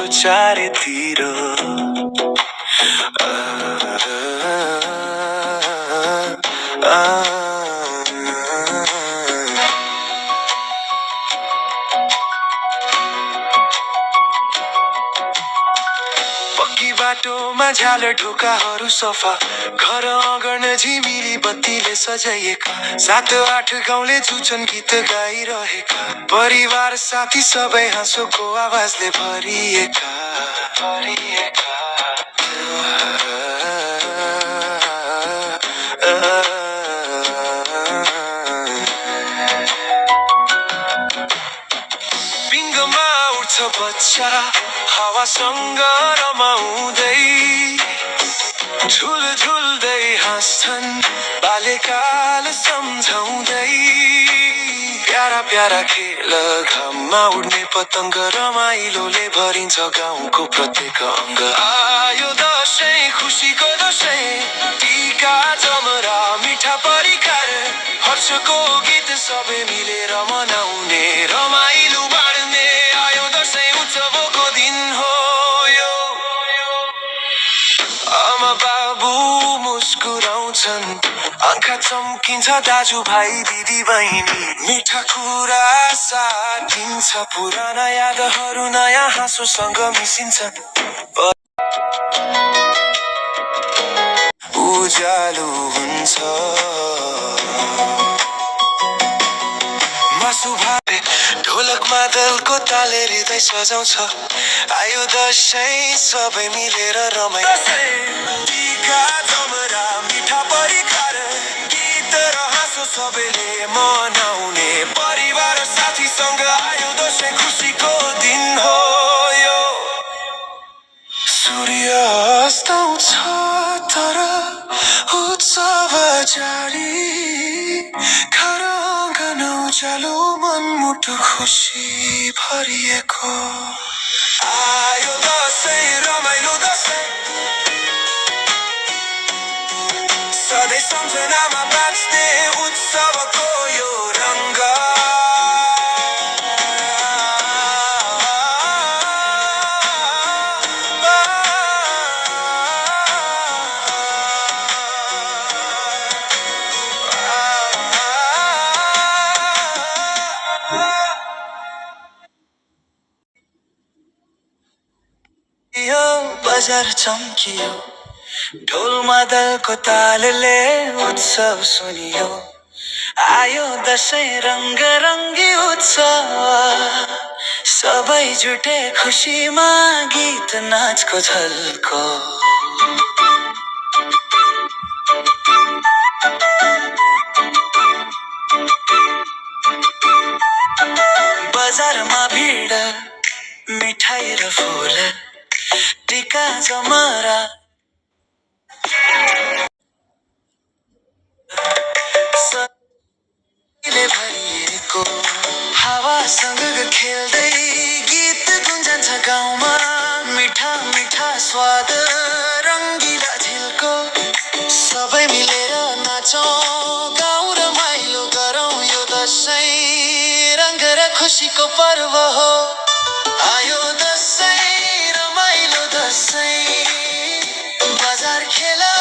यो चारैतिर पक्की बाटोमा झालर ढोकाहरू सफा घर अँगन झिमिली बत्तीले सजाइएका 7-8 गाउँले जुछन् गीत गाइरहेका परिवार साथी सबै हाँसोको आवाजले भरिएका पिङ्गमा उठ्छ बच्चा हावासँग रमाउँदै झुल्झुल्दै हाँस्छन् बाल्यकाल सम्झाउँदै प्यारा प्यारा खेल घाममा उड्ने पतङ्ग रमाइलोले भरिन्छ गाउँको प्रत्येक अङ्ग आयो दशैं खुसीको दशैं टीका जमरा मिठा परिकार हर्षको गीत सबै मिलेर मनाउने रमाइलो बाँड्ने आयो दशैं उत्सवको दिन हो यो आमा बाबु मुस्कुराउँछन् आँखा चम्किन्छ दाजुभाइ दिदी बहिनी मिठा कुरा साटिन्छ पुराना यादहरू नयाँ हाँसोसँग मिसिन्छन् उज्यालो हुन्छ मासु भात ढोलक मादलको तालले हृदय सजाउँछ आयो दशैं सबै मिलेर रमाइ टीका जमरा मिठा परिकार गीत र हाँसो सबैले मनाउने परिवार साथीसँग आयो दशैं खुसीको दिन हो यो सूर्य अस्ताउँछ तर उत्सव जारी घर आँगन उज्यालो मनमुटु खुसी भरिएको आयो दशैं रमाइलो दशैं सधैँ सम्झनामा बाँच्ने उत्सवको यो रङ्ग बजार चम्कियो ढोल मादलको तालले उत्सव सुनियो आयो दशैं रङ्ग रङ्गी उत्सव सबै जुटे खुसीमा गीत नाचको झल्को बजारमा भिड मिठाई र फुल टीका जमरा भरिएको हावासँग खेल्दै गीत गुन्जन्छ गाउँमा मिठा मिठा स्वाद रङ्गिला झिल्को सबै मिलेर नाचौँ गाउँ रमाइलो गरौँ यो दशैं रङ्ग र खुसीको पर्व हो आयो दशैं रमाइलो दशैं बजार खेला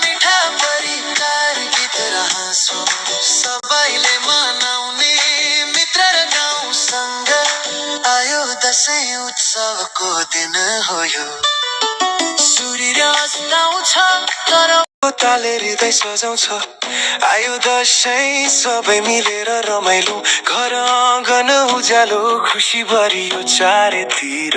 मिठा परिकार गीत र हाँसो सबैले मनाउने मित्र र गाउँसँग आयो दशैं उत्सवको दिन हो यो सूर्य अस्ताउँछ तर तालले हृदय सजाउँछ आयो दशैं सबै मिलेर रमाइलो घर आँगन उज्यालो खुसी भरियो चारैतिर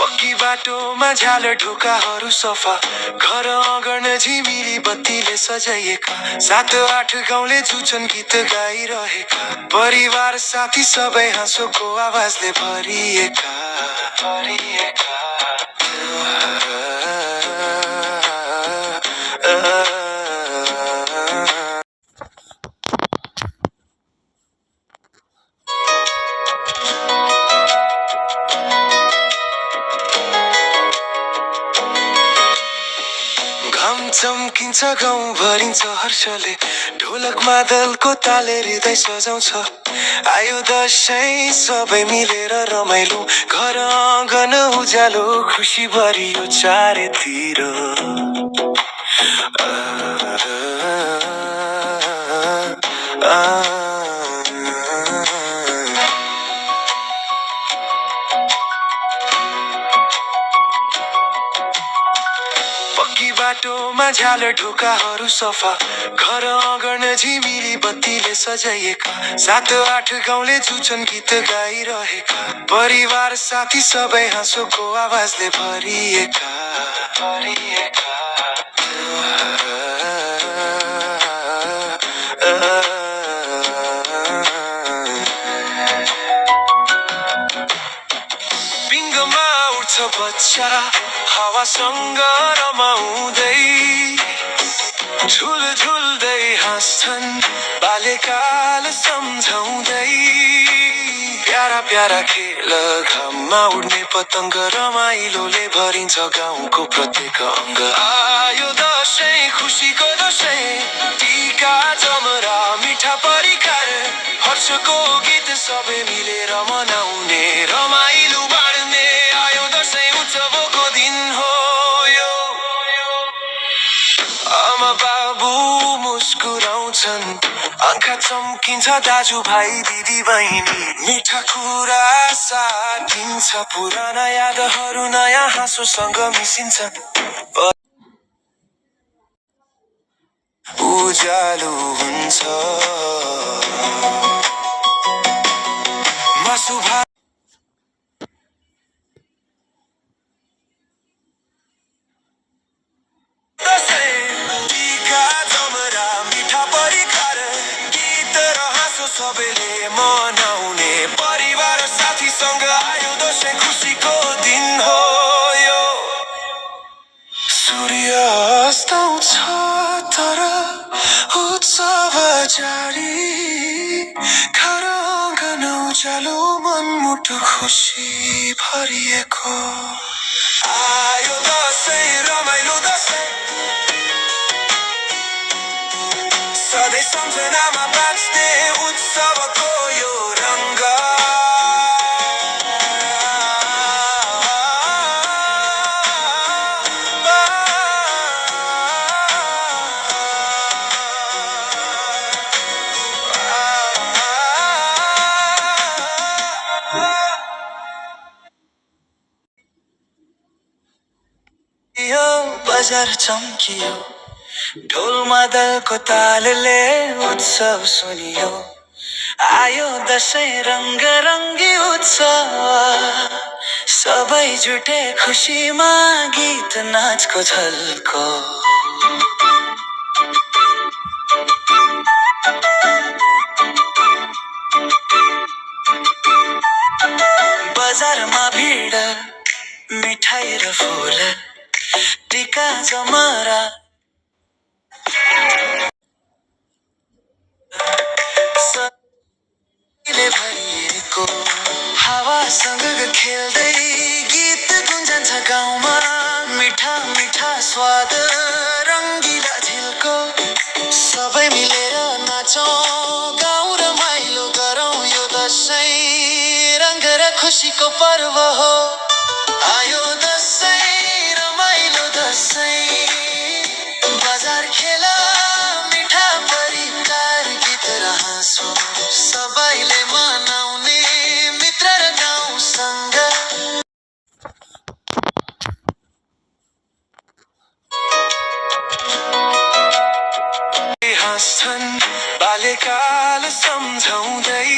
पक्की बाटोमा झालर ढोकाहरू सफा घर अँगन झिमिली बत्तीले सजाइएका 7-8 गाउँले जुछन् गीत गाइरहेका परिवार साथी सबै हाँसोको आवाजले भरिएका चम्किन्छ गाउँ भरिन्छ हर्षले ढोलक मादलको ताले हृदय सजाउँछ आयो दशैं सबै मिलेर रमाइलो घर आँगन उज्यालो खुसी भरियो चारैतिर पक्की बाटोमा झाल ढोकाहरू सफा घर अँगन झिमिली बत्तीले सजाइएका 7-8 गाउँले जुछन् गीत गाइरहेका परिवार साथी सबै हाँसोको आवाजले भरिएका पिङ्गमा उठ्छ बच्चा हावासँग रमाउँदै झुल्झुल्दै हाँस्छन् बाल्यकाल सम्झाउँदै प्यारा प्यारा खेल घाममा उड्ने पतङ्ग रमाइलोले भरिन्छ गाउँको प्रत्येक अङ्ग आयो दशैं खुसीको दशैं टीका जमरा मिठा परिकार हर्षको गीत सबै मिलेर मनाउने रमाइलो बाँड्ने आयो दशैं उत्सवको दिन हो यो आमा बाबु मुस्कुराउँछन् आँखा चम्किन्छ दाजुभाइ दिदी बहिनी मिठा कुरा साटिन्छ पुराना यादहरू नयाँ हाँसोसँग मिसिन्छन् उज्यालो हुन्छ मासु भात टीका जमरा मिठा परिकार गीत र हाँसो सबैले मनाउने परिवार साथीसँग आयो दशैं खुसीको दिन हो यो सूर्य अस्ताउँछ तर उत्सव जारी घर आँगन उज्यालो मनमुटु खुसी भरिएको आयो दशैं रमाइलो दशैं सधैँ सम्झनामा बाँच्ने उत्सवको यो रङ्ग यो बजार चम्कियो ढोल मादलको तालले उत्सव सुनियो आयो दशैं रङ्ग रङ्गी उत्सव सबै जुटे खुसीमा गीत नाचको झल्को बजारमा भिड मिठाई र फुल टीका जमरा भरिएको हावासँग खेल्दै गीत गुन्जन्छ गाउँमा मिठा मिठा स्वाद रङ्गिला झिल्को सबै मिलेर नाचौँ गाउँ रमाइलो गरौँ यो दशैं रङ्ग र खुसीको पर्व हो आयो दशैं रमाइलो दशैं बजार खेला मिठा परिकार गीत र हाँसो सबैले मनाउने मित्र र गाउँसँग हाँस्छन् बाल्यकाल सम्झाउँदै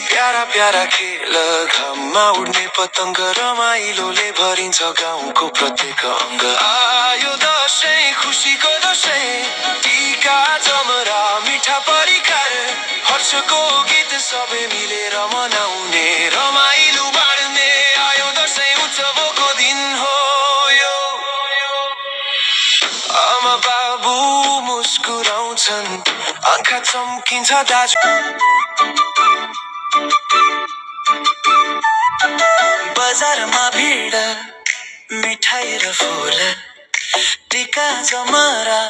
प्यारा प्यारा खेल घाममा उड्ने पतङ्ग रमाइलोले भरिन्छ गाउँको प्रत्येक अङ्ग आयो दशैं खुसीको दशैं टीका जमरा मिठा परिकार हर्षको गीत सबै मिलेर मनाउने रमाइलो बाँड्ने आयो दशैं उत्सवको दिन हो यो आमा बाबु मुस्कुराउँछन् आँखा चम्किन्छ दाजु बजारमा भिड मिठाई र फुल टिका जमरा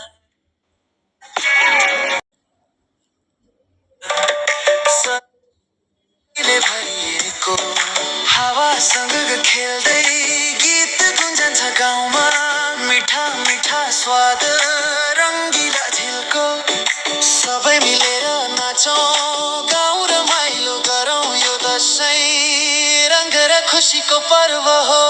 सबैले भरिएको हावासँग खेल्दै गीत गुन्जन्छ गाउँमा मिठा मिठा स्वाद रङ्गिला झिल्को सबै मिलेर नाचौँ गाउँ रमाइलो गरौँ यो दशैं रङ्ग र खुसीको पर्व हो